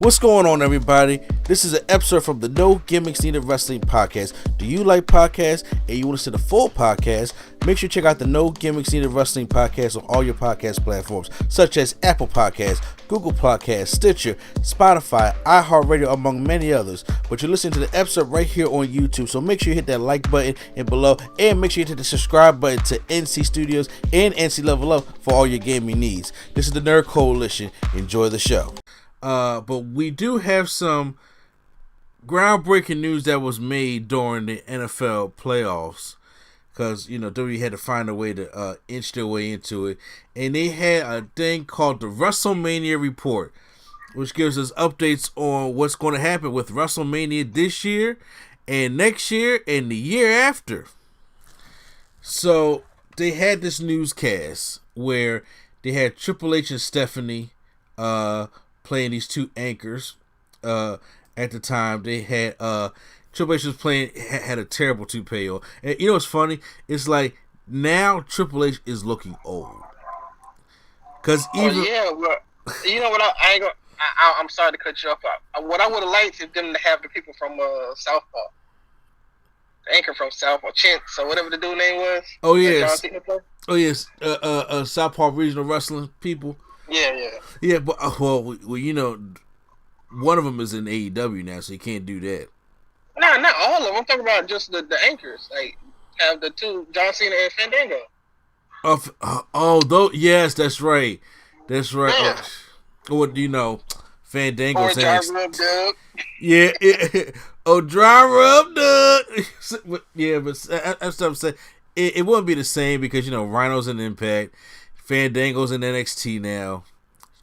What's going on, everybody? This is an episode from the No Gimmicks Needed Wrestling podcast. Do you like podcasts and you want to see the full podcast? Make sure you check out the No Gimmicks Needed Wrestling podcast on all your podcast platforms, such as Apple Podcasts, Google Podcasts, Stitcher, Spotify, iHeartRadio, among many others. But you're listening to the episode right here on YouTube, so make sure you hit that like button and below, and make sure you hit the subscribe button to NC Studios and NC Level Up for all your gaming needs. This is the Nerd Coalition. Enjoy the show. But we do have some groundbreaking news that was made during the NFL playoffs, because WWE had to find a way to inch their way into it, and they had a thing called the Wrestlemania report, which gives us updates on what's going to happen with WrestleMania this year and next year and the year after. So they had this newscast where they had Triple H and Stephanie playing these two anchors. At the time, they had Triple H was playing, had a terrible toupee on. And you know what's funny? It's like now Triple H is looking old. Cause even well, you know what? I'm sorry to cut you off. What I would have liked is them to have the people from Southpaw, the anchor from Southpaw, Chintz or whatever the dude name was. Oh yes, Southpaw Regional Wrestling people. Yeah, but well, one of them is in AEW now, so you can't do that. No, not all of them. I'm talking about just the anchors. Like, have the two, John Cena and Fandango. Yes, that's right. That's right. Yeah. Fandango or says. Driver Up Doug. Yeah. Driver Up Doug. Yeah, but that's what I'm saying. It wouldn't be the same because, Rhino's in Impact. Fandango's in NXT now.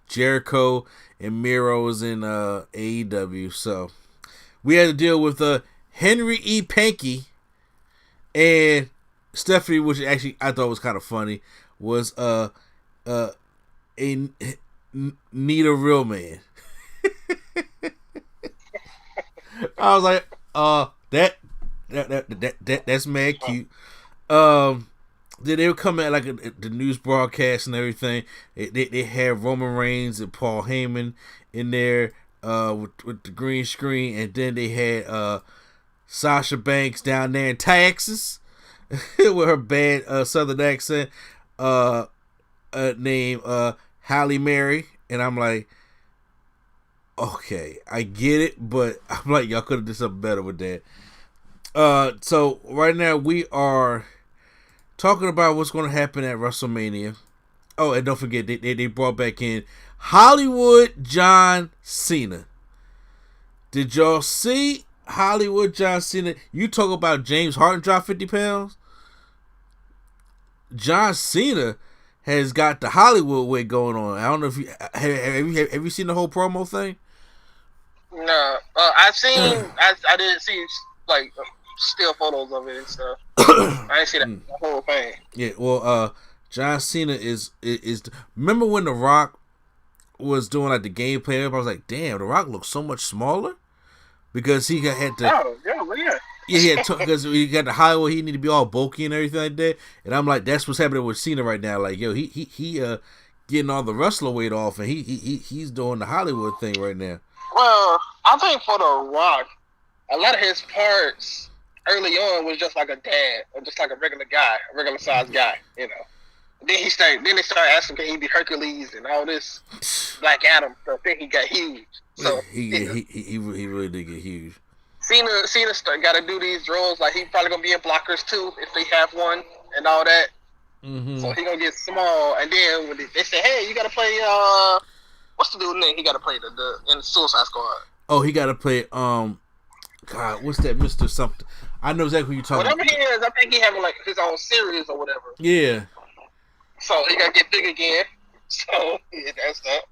Jericho and Miro is in AEW. So we had to deal with Henry E. Pankey and Stephanie, which actually I thought was kind of funny, was a Need a Real Man. I was like, that's mad cute. They were coming at like the news broadcast and everything. They had Roman Reigns and Paul Heyman in there with the green screen, and then they had Sasha Banks down there in Texas with her bad southern accent, named Halle Mary, and I'm like, okay, I get it, but I'm like, y'all could have done something better with that. So right now we are talking about what's going to happen at WrestleMania. Oh, and don't forget, they brought back in Hollywood John Cena. Did y'all see Hollywood John Cena? You talk about James Harden dropped 50 pounds. John Cena has got the Hollywood way going on. I don't know if you have you seen the whole promo thing? No, I've seen. I didn't see like still photos of it and stuff. I didn't see the whole thing. Yeah, well, John Cena is remember when The Rock was doing like the gameplay? Everybody was like, "Damn, The Rock looks so much smaller," because he had to. Oh yeah. Yeah, because he got the Hollywood, he need to be all bulky and everything like that. And I'm like, that's what's happening with Cena right now. Like, yo, he getting all the wrestler weight off, and he's doing the Hollywood thing right now. Well, I think for The Rock, a lot of his parts early on was just like a dad, or just like a regular guy, a regular sized guy, Then they started asking, can he be Hercules and all this Black Adam stuff. Then he got huge. So he really did get huge. Cena got to do these roles. Like, he probably gonna be in blockers too if they have one and all that. Mm-hmm. So he gonna get small, and then when they say, hey, you gotta play what's the dude's name? He gotta play in the Suicide Squad. Oh, he gotta play God, what's that, Mr. Something? I know exactly what you're talking about. Whatever he is, I think he having like his own series or whatever. Yeah. So he gotta get big again. So yeah, that's that.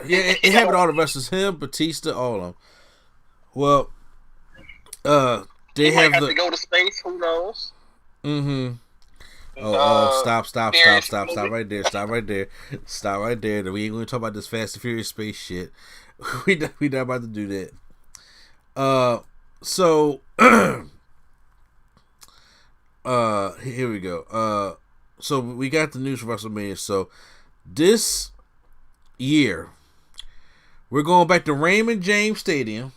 Yeah, it happened to all the wrestlers. Him, Batista, all of them. Well, they have to go to space. Who knows? Mm-hmm. Stop right there. Stop right there. We ain't gonna talk about this Fast and Furious space shit. We not about to do that. So here we go. So we got the news for WrestleMania. So this year we're going back to Raymond James Stadium.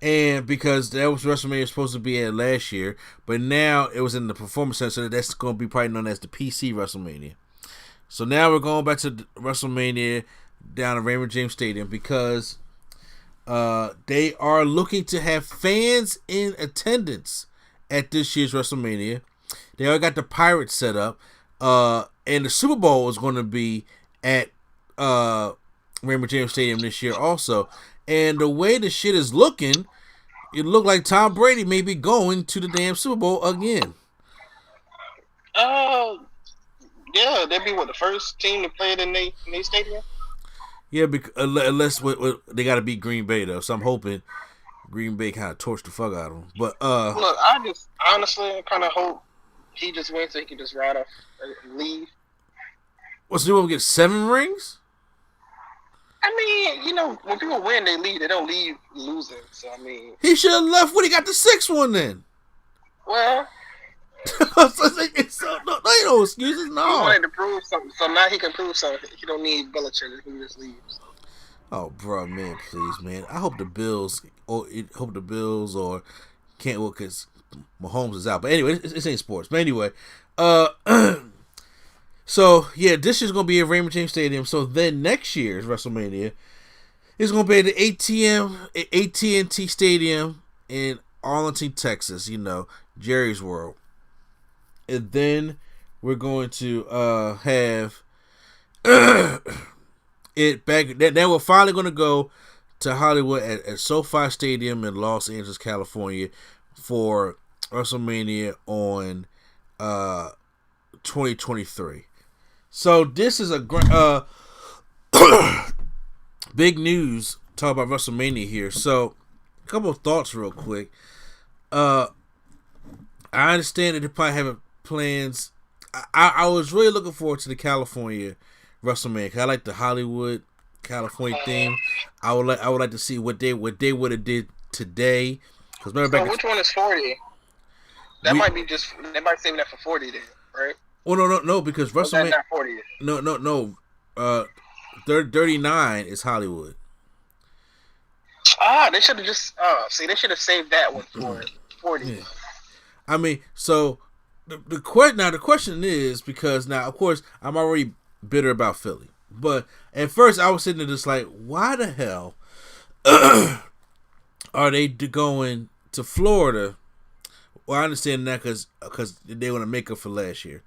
And because that was WrestleMania supposed to be at last year, but now it was in the Performance Center, so that's going to be probably known as the PC WrestleMania. So now we're going back to WrestleMania down at Raymond James Stadium because they are looking to have fans in attendance at this year's WrestleMania. They already got the Pirates set up, and the Super Bowl is going to be at Raymond James Stadium this year also. And the way the shit is looking, it looked like Tom Brady may be going to the damn Super Bowl again. Yeah, they'd be the first team to play it in their stadium. Yeah, unless they got to beat Green Bay though, so I'm hoping Green Bay kind of torched the fuck out of them. But look, I just honestly kind of hope he just wins so he can just ride off and leave. What's the new one? Get 7 rings? I mean, when people win, they leave. They don't leave losing. So, I mean... He should have left when he got the 6th one, then. Well... no excuses, no. He wanted to prove something, so now he can prove something. He don't need Belichick. He just leaves. Oh, bro, man, please, man. I hope the Bills, or can't, well, because Mahomes is out. But anyway, it ain't sports. But anyway, so, yeah, this is going to be at Raymond James Stadium. So then next year's WrestleMania is going to be at the AT&T Stadium in Arlington, Texas, Jerry's World. And then we're going to have it back. Then we're finally going to go to Hollywood at SoFi Stadium in Los Angeles, California for WrestleMania on 2023. So this is a big news. Talk about WrestleMania here. So a couple of thoughts real quick. I understand that they probably have plans. I was really looking forward to the California WrestleMania because I like the Hollywood California theme. I would like to see what they would have did today. Because which one is 40? They might save that for 40 then, right? Oh no, because WrestleMania not 40. No. 39 is Hollywood. They should have just they should have saved that one for 40. Yeah. I mean, so the question is because now of course I'm already bitter about Philly, but at first I was sitting there just like, why the hell are they going to Florida? Well, I understand that because they want to make up for last year,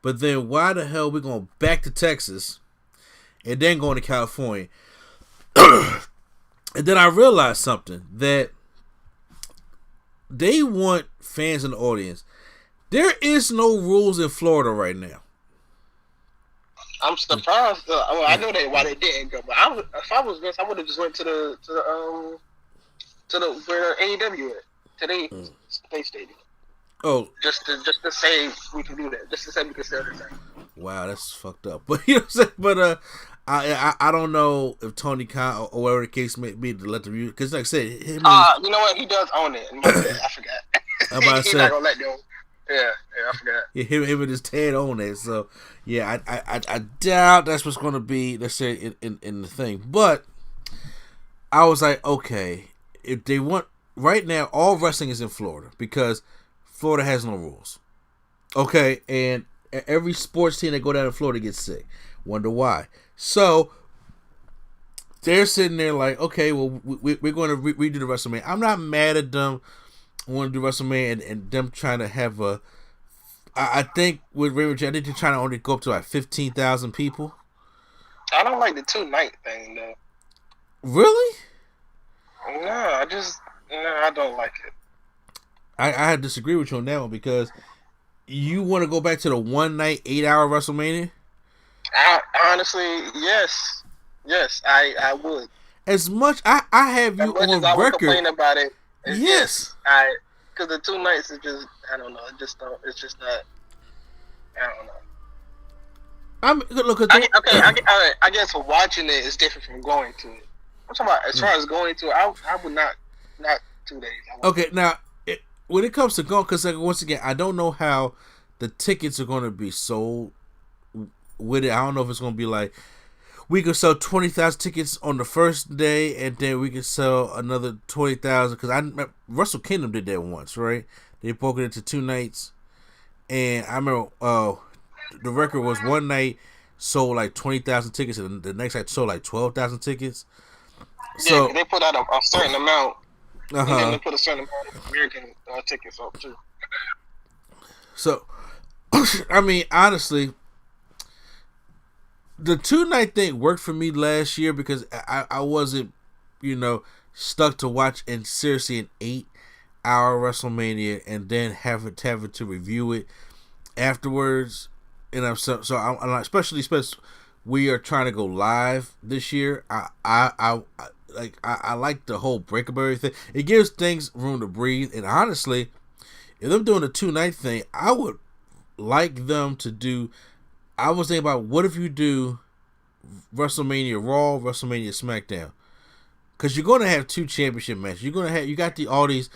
but then why the hell we going back to Texas and then going to California? And then I realized something that they want fans in the audience. There is no rules in Florida right now. I'm surprised. I know why they didn't go, but if I was Vince, I would have just went to the where AEW at today, State Stadium. Oh, just to say we can do that. Just to say we can sell the thing. Wow, that's fucked up. But you know what I'm saying. But I don't know if Tony Khan or whatever the case may be to let the review, because like I said, you know what, he does own it. I forgot. I'm about to He's say, not gonna let them. Yeah, I forgot. Yeah, him and his Ted own it. So yeah, I doubt that's what's gonna be, let's say, in the thing. But I was like, okay, if they want right now, all wrestling is in Florida because Florida has no rules. Okay, and every sports team that go down to Florida gets sick. Wonder why. So they're sitting there like, okay, well, we're going to redo the WrestleMania. I'm not mad at them wanting to do WrestleMania and them trying to have a. I think with Raymond James, I think they're trying to only go up to like 15,000 people. I don't like the 2-night thing though. Really? No, I don't like it. I disagree with you on that one because you want to go back to the 1 night 8-hour WrestleMania. Honestly, yes, I would. As much I have you on record. I would complain about it. Yes, because the 2 nights is just, I don't know. It's just not. I don't know. Look. I guess watching it is different from going to it. I'm talking about as far as going to it. I would not 2 days. Okay, now when it comes to going, because once again, I don't know how the tickets are going to be sold with it. I don't know if it's going to be like, we could sell 20,000 tickets on the first day, and then we could sell another 20,000. Because Wrestle Kingdom did that once, right? They broke it into 2 nights, and I remember the record was one night sold like 20,000 tickets, and the next night sold like 12,000 tickets. So yeah, they put out a certain amount, and then uh-huh. they put a certain amount of American tickets up too. So, I mean, honestly, the 2-night thing worked for me last year because I wasn't, stuck to watch and seriously an 8-hour WrestleMania and then having to review it afterwards. And I'm especially we are trying to go live this year. I like the whole breakable thing. It gives things room to breathe. And honestly, if they're doing a 2-night thing, I would like them to do. I was thinking about what if you do WrestleMania Raw, WrestleMania SmackDown, because you're going to have 2 championship matches. You got all these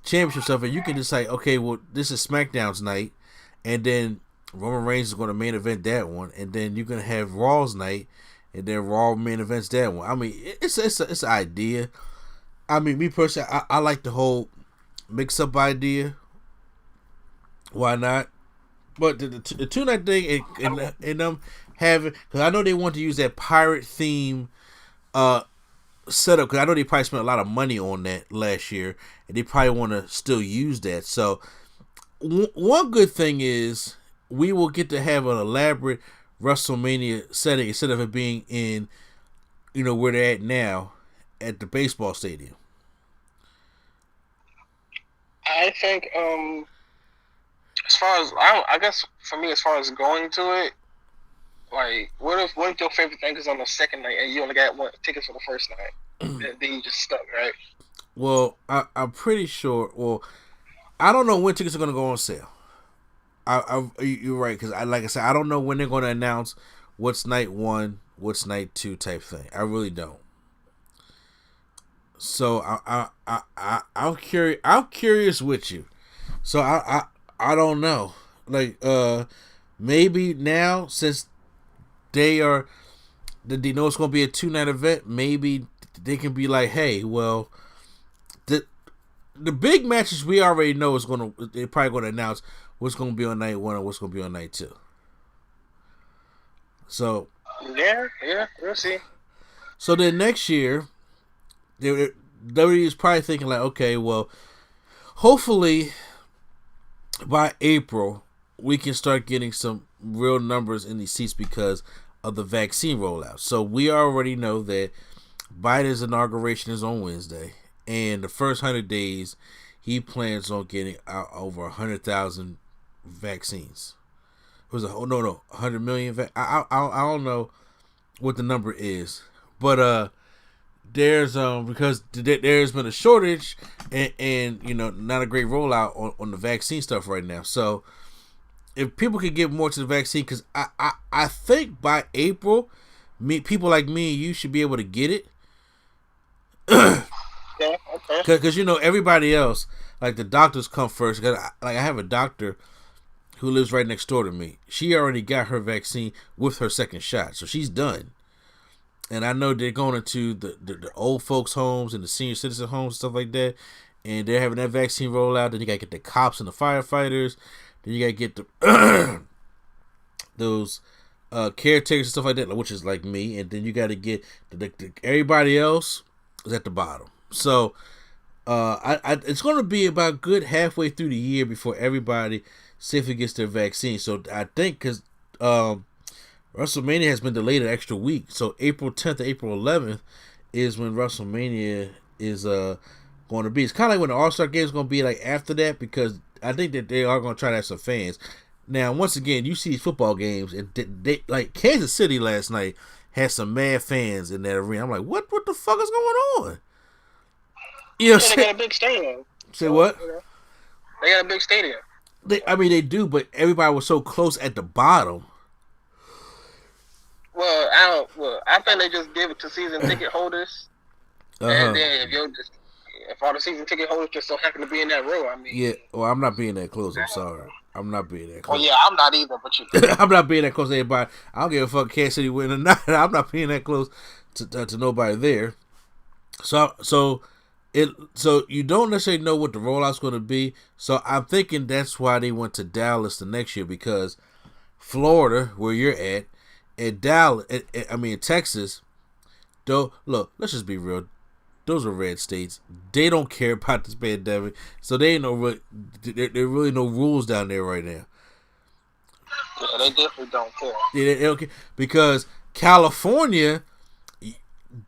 championship stuff, and you can decide, okay, well, this is SmackDown's night, and then Roman Reigns is going to main event that one, and then you're going to have Raw's night, and then Raw main events that one. I mean, it's an idea. I mean, me personally, I like the whole mix-up idea. Why not? But the 2-night thing and them having, because I know they want to use that pirate theme setup, because I know they probably spent a lot of money on that last year, and they probably want to still use that. So one good thing is we will get to have an elaborate WrestleMania setting instead of it being in, where they're at now at the baseball stadium. I think as far as I guess for me, as far as going to it, like what if your favorite thing is on the second night and you only got 1 ticket for the first night, and then you just stuck, right? Well, I'm pretty sure. Well, I don't know when tickets are going to go on sale. You're right, because like I said, I don't know when they're going to announce what's night 1, what's night 2 type thing. I really don't. So I'm curious. I'm curious with you. So I don't know. Like maybe now, since they know it's going to be a 2-night event, maybe they can be like, hey, well, the big matches we already know they're probably going to announce what's going to be on night 1 and what's going to be on night 2. So yeah, we'll see. So then next year, WWE is probably thinking like, okay, well, hopefully by April we can start getting some real numbers in these seats because of the vaccine rollout. So we already know that Biden's inauguration is on Wednesday, and the first 100 days he plans on getting out over 100,000 vaccines. It was 100 million. I don't know what the number is, but there's because there's been a shortage and not a great rollout on the vaccine stuff right now. So if people could get more to the vaccine, because I think by April, people like me and you should be able to get it. Yeah, okay. Because everybody else, like the doctors come first. Cause I have a doctor who lives right next door to me. She already got her vaccine with her second shot, so she's done. And I know they're going into the old folks' homes and the senior citizen homes and stuff like that, and they're having that vaccine rollout. Then you gotta get the cops and the firefighters. Then you gotta get the those caretakers and stuff like that, which is like me. And then you gotta get everybody else is at the bottom. So it's going to be about good halfway through the year before everybody safely gets their vaccine. So I think because WrestleMania has been delayed an extra week, so April 10th to April 11th is when WrestleMania is going to be. It's kind of like when the All-Star Game is going to be like after that, because I think that they are going to try to have some fans. Now, once again, you see these football games, and they like Kansas City last night had some mad fans in that arena. I'm like, what the fuck is going on? They got a big stadium. Say what? They got a big stadium. They do, but everybody was so close at the bottom. Well, I think they just give it to season ticket holders, and then if all the season ticket holders just so happen to be in that row, I mean. Yeah, well, I'm not being that close. I'm sorry. I'm not being that Well, close. yeah, I'm not either, but you know. I'm not being that close to anybody. I don't give a fuck Kansas City win or not. I'm not being that close to nobody there. So you don't necessarily know what the rollout's going to be. So I'm thinking that's why they went to Dallas the next year, because Florida, where you're at, and Dallas, Texas. Though, look, let's just be real. Those are red states. They don't care about this pandemic, so they ain't there really no rules down there right now. Yeah, they definitely don't care. They don't care because California,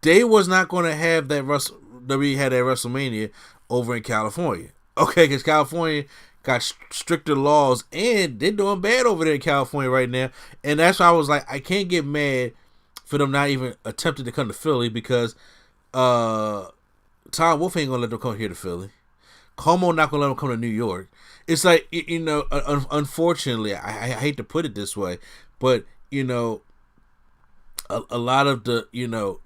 they was not going to have that WWE had that WrestleMania over in California. Okay, because California got stricter laws, and they're doing bad over there in California right now. And that's why I was like, I can't get mad for them not even attempting to come to Philly, because Tom Wolf ain't gonna let them come here to Philly. Como not gonna let them come to New York. It's like, unfortunately, I hate to put it this way, but a lot of the either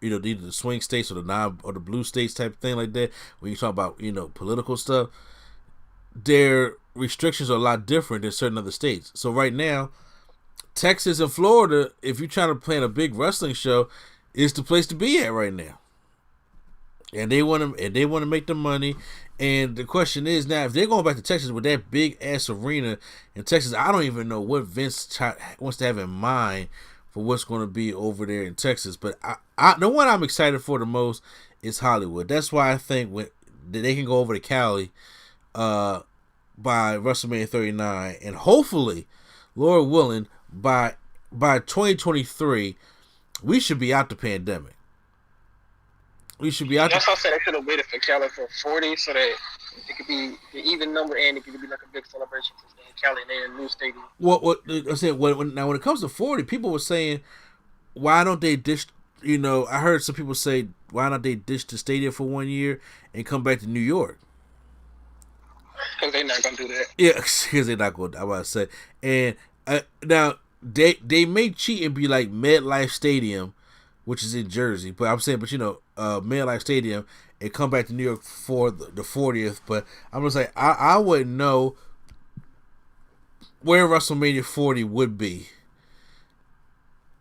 the swing states or the blue states type of thing like that, when you talk about political stuff, their restrictions are a lot different than certain other states. So right now, Texas and Florida, if you're trying to plan a big wrestling show, is the place to be at right now. And they want to make the money. And the question is now, if they're going back to Texas with that big ass arena in Texas, I don't even know what Vince wants to have in mind for what's going to be over there in Texas. But the one I'm excited for the most is Hollywood. That's why I think they can go over to Cali by WrestleMania 39, and hopefully, Lord willing, by 2023, we should be out the pandemic. We should be out. That's why I said they should have waited for Cali for 40, so that it could be the even number, and it could be like a big celebration for staying in Cali and they're in a new stadium. What I said, when it comes to 40, people were saying, why don't they dish? I heard some people say, why don't they dish the stadium for 1 year and come back to New York? Because they're not gonna do that. Yeah, because they're not going. I want to say, and now they may cheat and be like MetLife Stadium, which is in Jersey, but I'm saying, MetLife Stadium, and come back to New York for the 40th. But I'm gonna say I wouldn't know where WrestleMania 40 would be.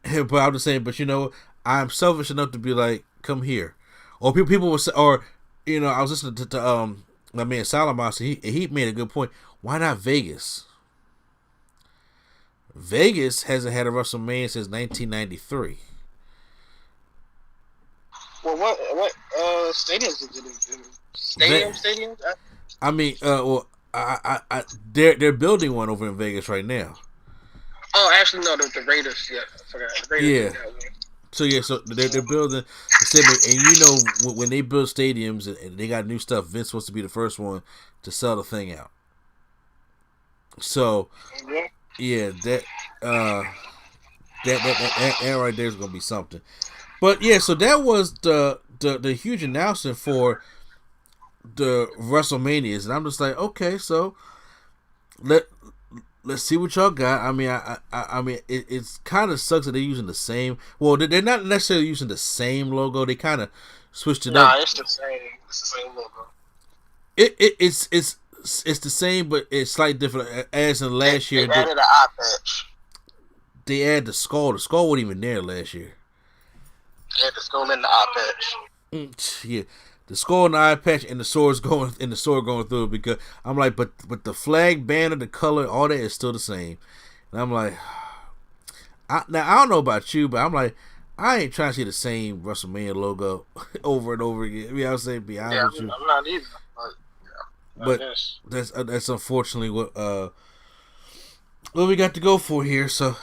But I'm just saying, I'm selfish enough to be like, come here, or people will say, or I was listening to my man Salomon, so he made a good point. Why not Vegas? Vegas hasn't had a WrestleMania since 1993. Well, what stadiums is it in? Stadiums? I mean, they're building one over in Vegas right now. Oh, actually, no, the Raiders. Yeah, I forgot. The Raiders. Yeah. So they're building, and when they build stadiums and they got new stuff, Vince wants to be the first one to sell the thing out. So yeah, that right there is gonna be something. But yeah, so that was the huge announcement for the WrestleManias, and I'm just like, okay, so let's see what y'all got. I mean, it's kind of sucks that they're using the same. Well, they're not necessarily using the same logo. They kind of switched it up. Nah, it's the same. It's the same logo. It's the same, but it's slightly different. As in last year, they added an eye patch. They added the skull. The skull wasn't even there last year. They had the skull in the eye patch. Yeah. The skull and the eye patch and the sword going through it, because I'm like, but the flag banner, the color, all that is still the same. And I'm like, I don't know about you, but I'm like, I ain't trying to see the same WrestleMania logo over and over again. I mean, I would say, be honest with you. I'm not either. But that's unfortunately what we got to go for here. So